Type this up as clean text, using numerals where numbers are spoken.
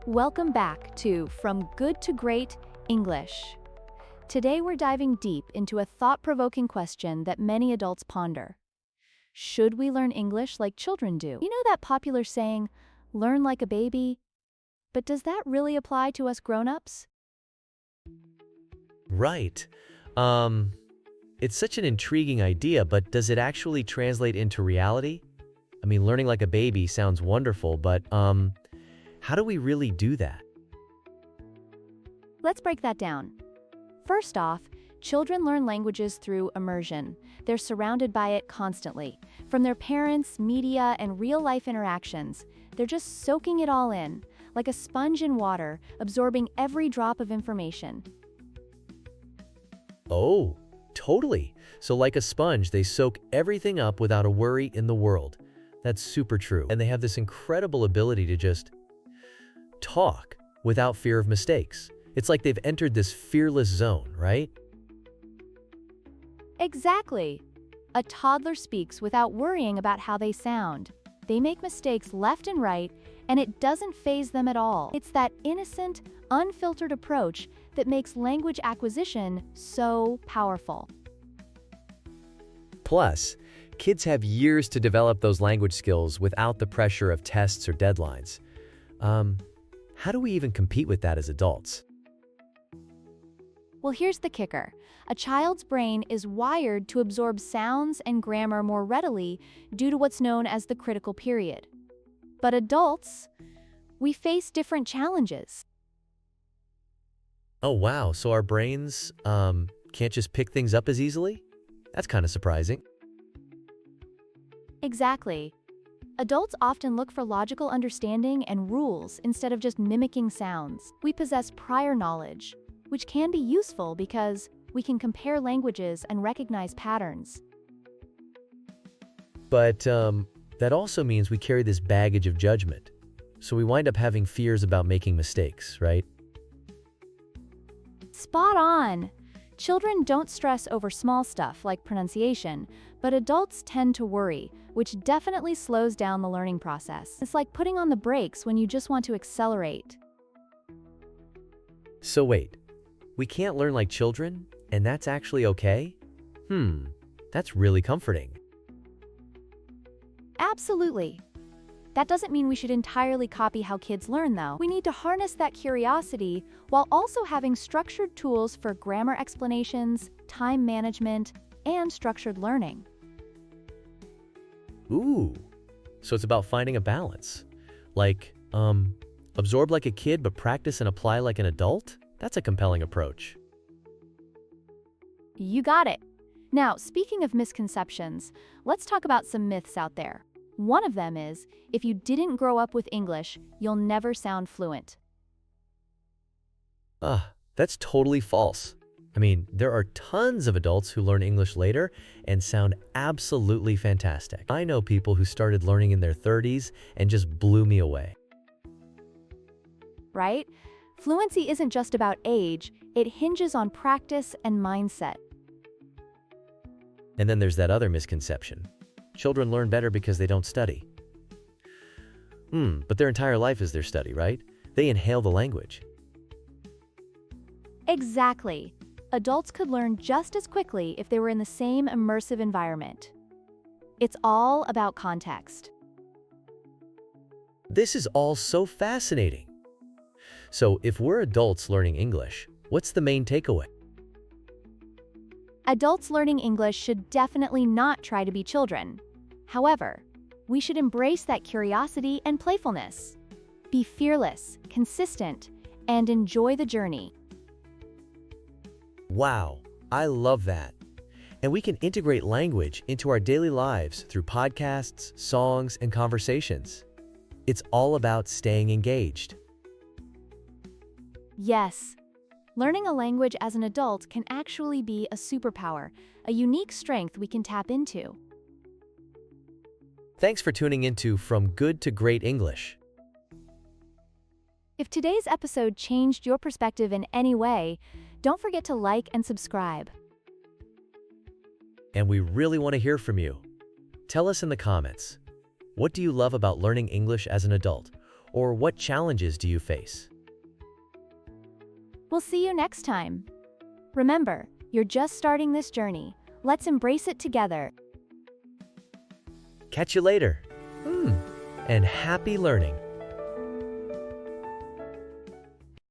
Welcome back to From Good to Great English. Today we're diving deep into a thought-provoking question that many adults ponder. Should we learn English like children do? You know that popular saying, learn like a baby? But does that really apply to us grown-ups? Right. It's such an intriguing idea, but does it actually translate into reality? I mean, learning like a baby sounds wonderful, but, how do we really do that? Let's break that down. First off, children learn languages through immersion. They're surrounded by it constantly. From their parents, media, and real-life interactions, they're just soaking it all in, like a sponge in water, absorbing every drop of information. Oh, totally. So like a sponge, they soak everything up without a worry in the world. That's super true. And they have this incredible ability to just talk without fear of mistakes. It's like they've entered this fearless zone, right? Exactly. A toddler speaks without worrying about how they sound. They make mistakes left and right, and it doesn't faze them at all. It's that innocent, unfiltered approach that makes language acquisition so powerful. Plus, kids have years to develop those language skills without the pressure of tests or deadlines. How do we even compete with that as adults? Well, here's the kicker. A child's brain is wired to absorb sounds and grammar more readily due to what's known as the critical period. But adults, we face different challenges. Oh, wow. So our brains, can't just pick things up as easily? That's kind of surprising. Exactly. Adults often look for logical understanding and rules instead of just mimicking sounds. We possess prior knowledge, which can be useful because we can compare languages and recognize patterns. But that also means we carry this baggage of judgment. So we wind up having fears about making mistakes, right? Spot on! Children don't stress over small stuff like pronunciation, but adults tend to worry, which definitely slows down the learning process. It's like putting on the brakes when you just want to accelerate. So wait, we can't learn like children, and that's actually okay? That's really comforting. Absolutely. That doesn't mean we should entirely copy how kids learn, though. We need to harness that curiosity while also having structured tools for grammar explanations, time management, and structured learning. Ooh, so it's about finding a balance. Like, absorb like a kid but practice and apply like an adult? That's a compelling approach. You got it. Now, speaking of misconceptions, let's talk about some myths out there. One of them is, if you didn't grow up with English, you'll never sound fluent. That's totally false. I mean, there are tons of adults who learn English later and sound absolutely fantastic. I know people who started learning in their 30s and just blew me away. Right? Fluency isn't just about age, it hinges on practice and mindset. And then there's that other misconception. Children learn better because they don't study. But their entire life is their study, right? They inhale the language. Exactly. Adults could learn just as quickly if they were in the same immersive environment. It's all about context. This is all so fascinating. So if we're adults learning English, what's the main takeaway? Adults learning English should definitely not try to be children. However, we should embrace that curiosity and playfulness. Be fearless, consistent, and enjoy the journey. Wow, I love that. And we can integrate language into our daily lives through podcasts, songs, and conversations. It's all about staying engaged. Yes, learning a language as an adult can actually be a superpower, a unique strength we can tap into. Thanks for tuning into From Good to Great English. If today's episode changed your perspective in any way, don't forget to like and subscribe. And we really want to hear from you. Tell us in the comments, what do you love about learning English as an adult? Or what challenges do you face? We'll see you next time. Remember, you're just starting this journey. Let's embrace it together. Catch you later. And happy learning!